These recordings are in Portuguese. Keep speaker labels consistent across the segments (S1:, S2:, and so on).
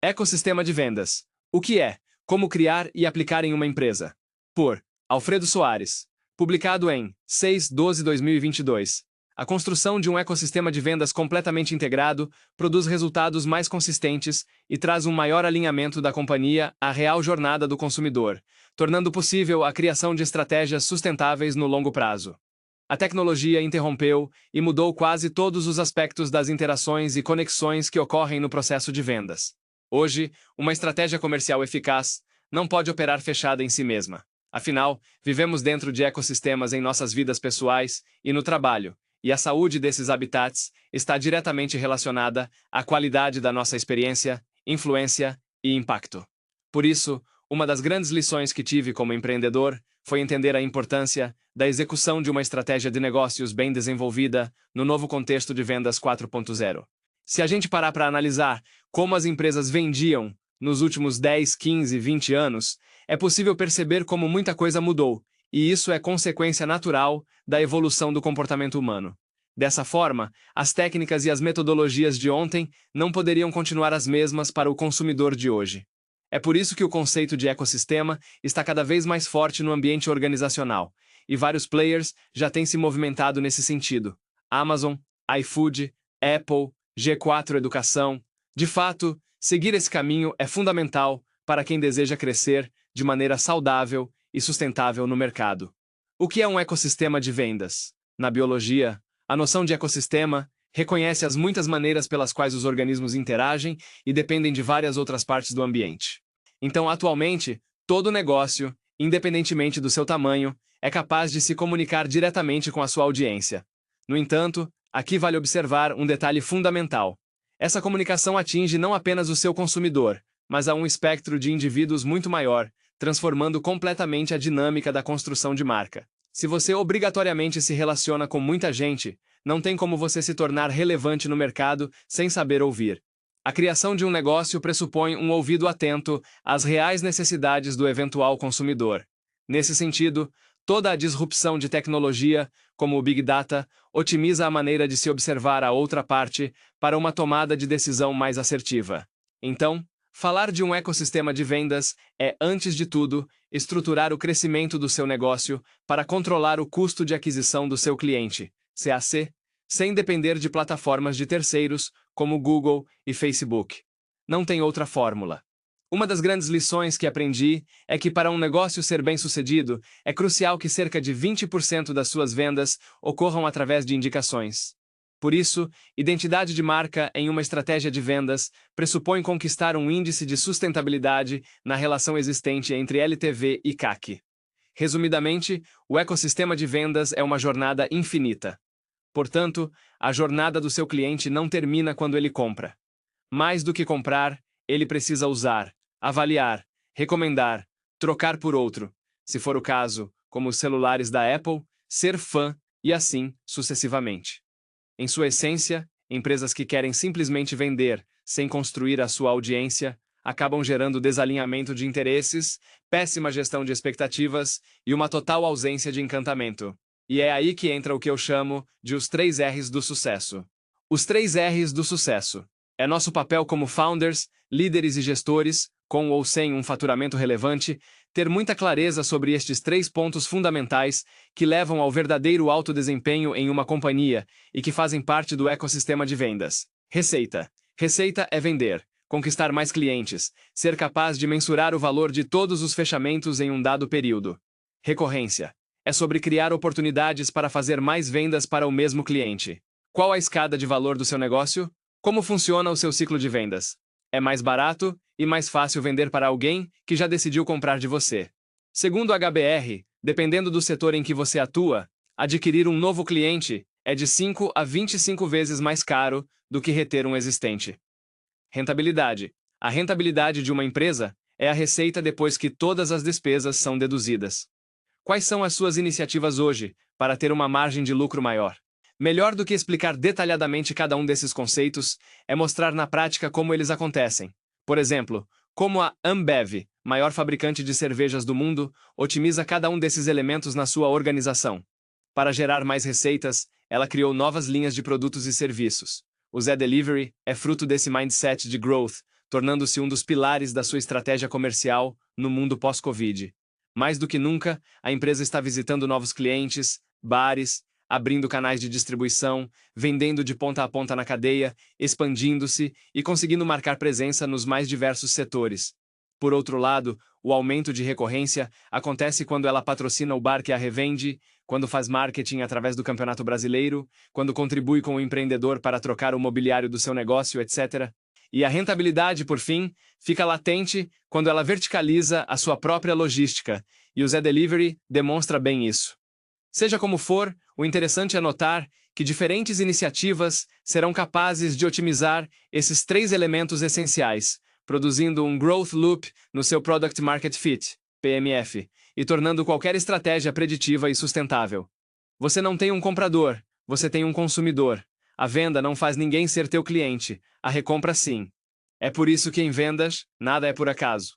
S1: Ecossistema de vendas. O que é? Como criar e aplicar em uma empresa. Por Alfredo Soares. Publicado em 6/12/2022. A construção de um ecossistema de vendas completamente integrado produz resultados mais consistentes e traz um maior alinhamento da companhia à real jornada do consumidor, tornando possível a criação de estratégias sustentáveis no longo prazo. A tecnologia interrompeu e mudou quase todos os aspectos das interações e conexões que ocorrem no processo de vendas. Hoje, uma estratégia comercial eficaz não pode operar fechada em si mesma. Afinal, vivemos dentro de ecossistemas em nossas vidas pessoais e no trabalho, e a saúde desses habitats está diretamente relacionada à qualidade da nossa experiência, influência e impacto. Por isso, uma das grandes lições que tive como empreendedor foi entender a importância da execução de uma estratégia de negócios bem desenvolvida no novo contexto de vendas 4.0. Se a gente parar para analisar como as empresas vendiam nos últimos 10, 15, 20 anos, é possível perceber como muita coisa mudou, e isso é consequência natural da evolução do comportamento humano. Dessa forma, as técnicas e as metodologias de ontem não poderiam continuar as mesmas para o consumidor de hoje. É por isso que o conceito de ecossistema está cada vez mais forte no ambiente organizacional, e vários players já têm se movimentado nesse sentido. Amazon, iFood, Apple, G4 Educação. De fato, seguir esse caminho é fundamental para quem deseja crescer de maneira saudável e sustentável no mercado. O que é um ecossistema de vendas? Na biologia, a noção de ecossistema reconhece as muitas maneiras pelas quais os organismos interagem e dependem de várias outras partes do ambiente. Então, atualmente, todo negócio, independentemente do seu tamanho, é capaz de se comunicar diretamente com a sua audiência. No entanto, aqui vale observar um detalhe fundamental. Essa comunicação atinge não apenas o seu consumidor, mas a um espectro de indivíduos muito maior, transformando completamente a dinâmica da construção de marca. Se você obrigatoriamente se relaciona com muita gente, não tem como você se tornar relevante no mercado sem saber ouvir. A criação de um negócio pressupõe um ouvido atento às reais necessidades do eventual consumidor. Nesse sentido, toda a disrupção de tecnologia, como o Big Data, otimiza a maneira de se observar a outra parte para uma tomada de decisão mais assertiva. Então, falar de um ecossistema de vendas é, antes de tudo, estruturar o crescimento do seu negócio para controlar o custo de aquisição do seu cliente, CAC, sem depender de plataformas de terceiros, como Google e Facebook. Não tem outra fórmula. Uma das grandes lições que aprendi é que para um negócio ser bem-sucedido, é crucial que cerca de 20% das suas vendas ocorram através de indicações. Por isso, identidade de marca em uma estratégia de vendas pressupõe conquistar um índice de sustentabilidade na relação existente entre LTV e CAC. Resumidamente, o ecossistema de vendas é uma jornada infinita. Portanto, a jornada do seu cliente não termina quando ele compra. Mais do que comprar, ele precisa usar, avaliar, recomendar, trocar por outro, se for o caso, como os celulares da Apple, ser fã e assim sucessivamente. Em sua essência, empresas que querem simplesmente vender, sem construir a sua audiência, acabam gerando desalinhamento de interesses, péssima gestão de expectativas e uma total ausência de encantamento. E é aí que entra o que eu chamo de os 3 R's do sucesso. Os 3 R's do sucesso. É nosso papel como founders, líderes e gestores, com ou sem um faturamento relevante, ter muita clareza sobre estes 3 pontos fundamentais que levam ao verdadeiro alto desempenho em uma companhia e que fazem parte do ecossistema de vendas. Receita. Receita é vender, conquistar mais clientes, ser capaz de mensurar o valor de todos os fechamentos em um dado período. Recorrência. É sobre criar oportunidades para fazer mais vendas para o mesmo cliente. Qual a escada de valor do seu negócio? Como funciona o seu ciclo de vendas? É mais barato e mais fácil vender para alguém que já decidiu comprar de você. Segundo a HBR, dependendo do setor em que você atua, adquirir um novo cliente é de 5 a 25 vezes mais caro do que reter um existente. Rentabilidade. A rentabilidade de uma empresa é a receita depois que todas as despesas são deduzidas. Quais são as suas iniciativas hoje para ter uma margem de lucro maior? Melhor do que explicar detalhadamente cada um desses conceitos, é mostrar na prática como eles acontecem. Por exemplo, como a Ambev, maior fabricante de cervejas do mundo, otimiza cada um desses elementos na sua organização. Para gerar mais receitas, ela criou novas linhas de produtos e serviços. O Zé Delivery é fruto desse mindset de growth, tornando-se um dos pilares da sua estratégia comercial no mundo pós-Covid. Mais do que nunca, a empresa está visitando novos clientes, bares, abrindo canais de distribuição, vendendo de ponta a ponta na cadeia, expandindo-se e conseguindo marcar presença nos mais diversos setores. Por outro lado, o aumento de recorrência acontece quando ela patrocina o bar que a revende, quando faz marketing através do Campeonato Brasileiro, quando contribui com o empreendedor para trocar o mobiliário do seu negócio, etc. E a rentabilidade, por fim, fica latente quando ela verticaliza a sua própria logística, e o Zé Delivery demonstra bem isso. Seja como for, o interessante é notar que diferentes iniciativas serão capazes de otimizar esses três elementos essenciais, produzindo um Growth Loop no seu Product Market Fit, PMF, e tornando qualquer estratégia preditiva e sustentável. Você não tem um comprador, você tem um consumidor. A venda não faz ninguém ser teu cliente, a recompra sim. É por isso que em vendas, nada é por acaso.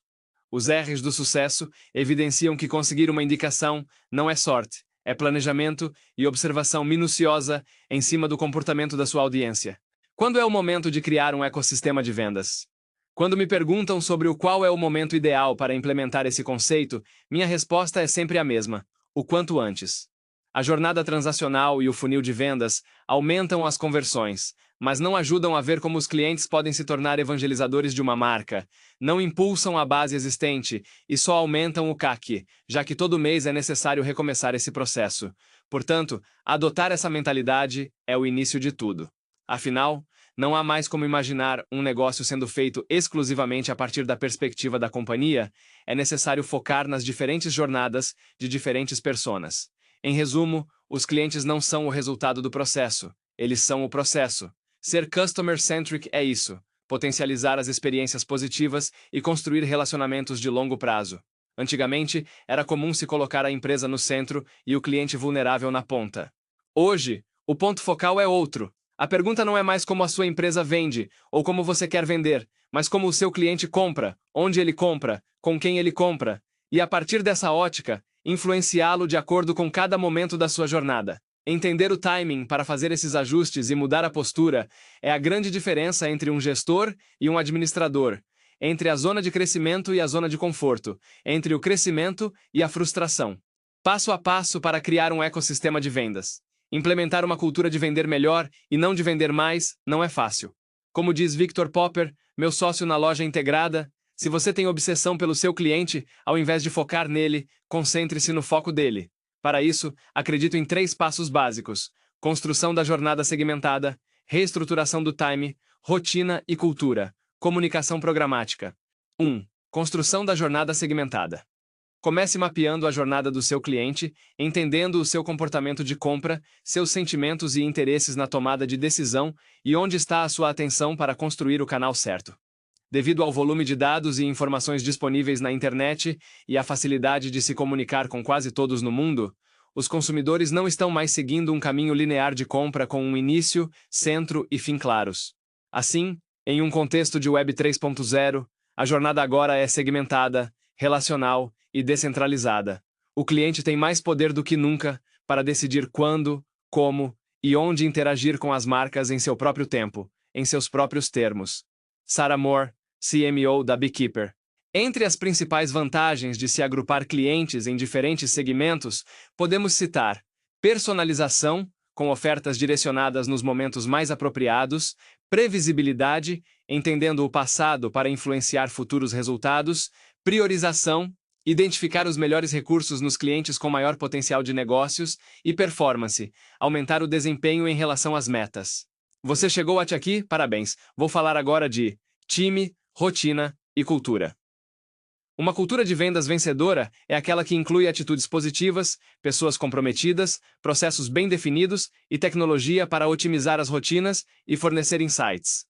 S1: Os R's do sucesso evidenciam que conseguir uma indicação não é sorte, é planejamento e observação minuciosa em cima do comportamento da sua audiência. Quando é o momento de criar um ecossistema de vendas? Quando me perguntam sobre qual é o momento ideal para implementar esse conceito, minha resposta é sempre a mesma: o quanto antes. A jornada transacional e o funil de vendas aumentam as conversões, mas não ajudam a ver como os clientes podem se tornar evangelizadores de uma marca, não impulsam a base existente e só aumentam o CAC, já que todo mês é necessário recomeçar esse processo. Portanto, adotar essa mentalidade é o início de tudo. Afinal, não há mais como imaginar um negócio sendo feito exclusivamente a partir da perspectiva da companhia, é necessário focar nas diferentes jornadas de diferentes personas. Em resumo, os clientes não são o resultado do processo, eles são o processo. Ser customer-centric é isso, potencializar as experiências positivas e construir relacionamentos de longo prazo. Antigamente, era comum se colocar a empresa no centro e o cliente vulnerável na ponta. Hoje, o ponto focal é outro. A pergunta não é mais como a sua empresa vende ou como você quer vender, mas como o seu cliente compra, onde ele compra, com quem ele compra, e a partir dessa ótica, influenciá-lo de acordo com cada momento da sua jornada. Entender o timing para fazer esses ajustes e mudar a postura é a grande diferença entre um gestor e um administrador, entre a zona de crescimento e a zona de conforto, entre o crescimento e a frustração. Passo a passo para criar um ecossistema de vendas. Implementar uma cultura de vender melhor e não de vender mais não é fácil. Como diz Victor Popper, meu sócio na loja integrada, se você tem obsessão pelo seu cliente, ao invés de focar nele, concentre-se no foco dele. Para isso, acredito em 3 passos básicos: construção da jornada segmentada, reestruturação do time, rotina e cultura, comunicação programática. 1. Construção da jornada segmentada. Comece mapeando a jornada do seu cliente, entendendo o seu comportamento de compra, seus sentimentos e interesses na tomada de decisão e onde está a sua atenção para construir o canal certo. Devido ao volume de dados e informações disponíveis na internet e à facilidade de se comunicar com quase todos no mundo, os consumidores não estão mais seguindo um caminho linear de compra com um início, centro e fim claros. Assim, em um contexto de Web 3.0, a jornada agora é segmentada, relacional e descentralizada. O cliente tem mais poder do que nunca para decidir quando, como e onde interagir com as marcas em seu próprio tempo, em seus próprios termos. Sarah Moore, CMO da Beekeeper. Entre as principais vantagens de se agrupar clientes em diferentes segmentos, podemos citar personalização, com ofertas direcionadas nos momentos mais apropriados, previsibilidade, entendendo o passado para influenciar futuros resultados, priorização, identificar os melhores recursos nos clientes com maior potencial de negócios, e performance, aumentar o desempenho em relação às metas. Você chegou até aqui? Parabéns! Vou falar agora de time, rotina e cultura. Uma cultura de vendas vencedora é aquela que inclui atitudes positivas, pessoas comprometidas, processos bem definidos e tecnologia para otimizar as rotinas e fornecer insights.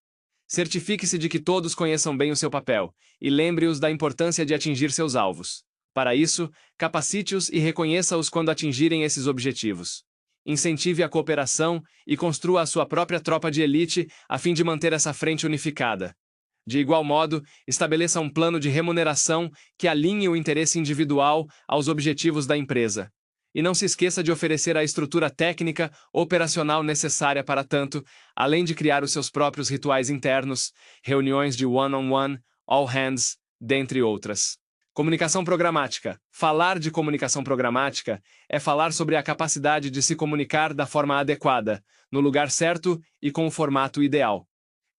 S1: Certifique-se de que todos conheçam bem o seu papel e lembre-os da importância de atingir seus alvos. Para isso, capacite-os e reconheça-os quando atingirem esses objetivos. Incentive a cooperação e construa a sua própria tropa de elite a fim de manter essa frente unificada. De igual modo, estabeleça um plano de remuneração que alinhe o interesse individual aos objetivos da empresa. E não se esqueça de oferecer a estrutura técnica operacional necessária para tanto, além de criar os seus próprios rituais internos, reuniões de one-on-one, all hands, dentre outras. Comunicação programática. Falar de comunicação programática é falar sobre a capacidade de se comunicar da forma adequada, no lugar certo e com o formato ideal.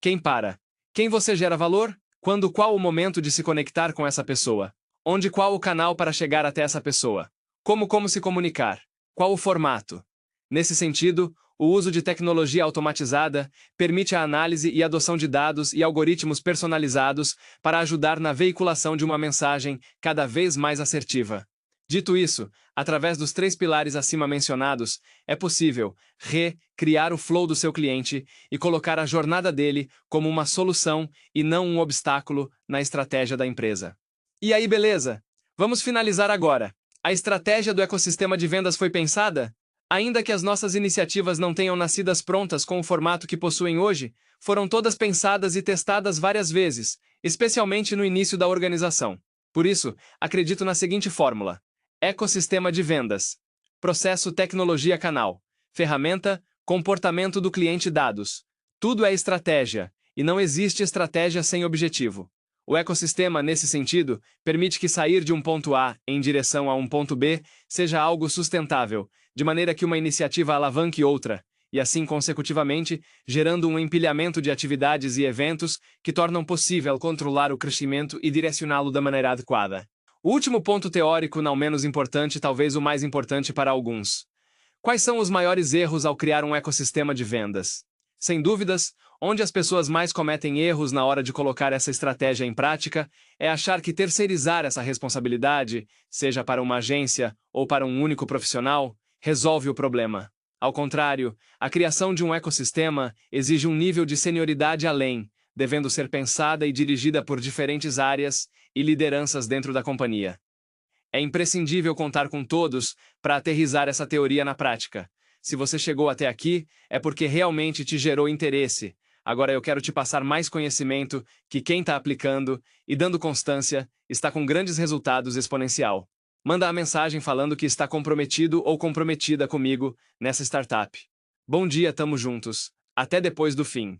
S1: Quem para? Quem você gera valor? Quando qual o momento de se conectar com essa pessoa? Onde qual o canal para chegar até essa pessoa? Como se comunicar? Qual o formato? Nesse sentido, o uso de tecnologia automatizada permite a análise e adoção de dados e algoritmos personalizados para ajudar na veiculação de uma mensagem cada vez mais assertiva. Dito isso, através dos 3 pilares acima mencionados, é possível criar o flow do seu cliente e colocar a jornada dele como uma solução e não um obstáculo na estratégia da empresa. E aí, beleza? Vamos finalizar agora. A estratégia do ecossistema de vendas foi pensada? Ainda que as nossas iniciativas não tenham nascidas prontas com o formato que possuem hoje, foram todas pensadas e testadas várias vezes, especialmente no início da organização. Por isso, acredito na seguinte fórmula: ecossistema de vendas, processo, tecnologia, canal, ferramenta, comportamento do cliente, dados. Tudo é estratégia, e não existe estratégia sem objetivo. O ecossistema, nesse sentido, permite que sair de um ponto A em direção a um ponto B seja algo sustentável, de maneira que uma iniciativa alavanque outra, e assim consecutivamente, gerando um empilhamento de atividades e eventos que tornam possível controlar o crescimento e direcioná-lo da maneira adequada. O último ponto teórico, não menos importante, talvez o mais importante para alguns. Quais são os maiores erros ao criar um ecossistema de vendas? Sem dúvidas, onde as pessoas mais cometem erros na hora de colocar essa estratégia em prática é achar que terceirizar essa responsabilidade, seja para uma agência ou para um único profissional, resolve o problema. Ao contrário, a criação de um ecossistema exige um nível de senioridade além, devendo ser pensada e dirigida por diferentes áreas e lideranças dentro da companhia. É imprescindível contar com todos para aterrissar essa teoria na prática. Se você chegou até aqui, é porque realmente te gerou interesse. Agora eu quero te passar mais conhecimento que quem está aplicando e dando constância está com grandes resultados exponencial. Manda a mensagem falando que está comprometido ou comprometida comigo nessa startup. Bom dia, tamo juntos. Até depois do fim.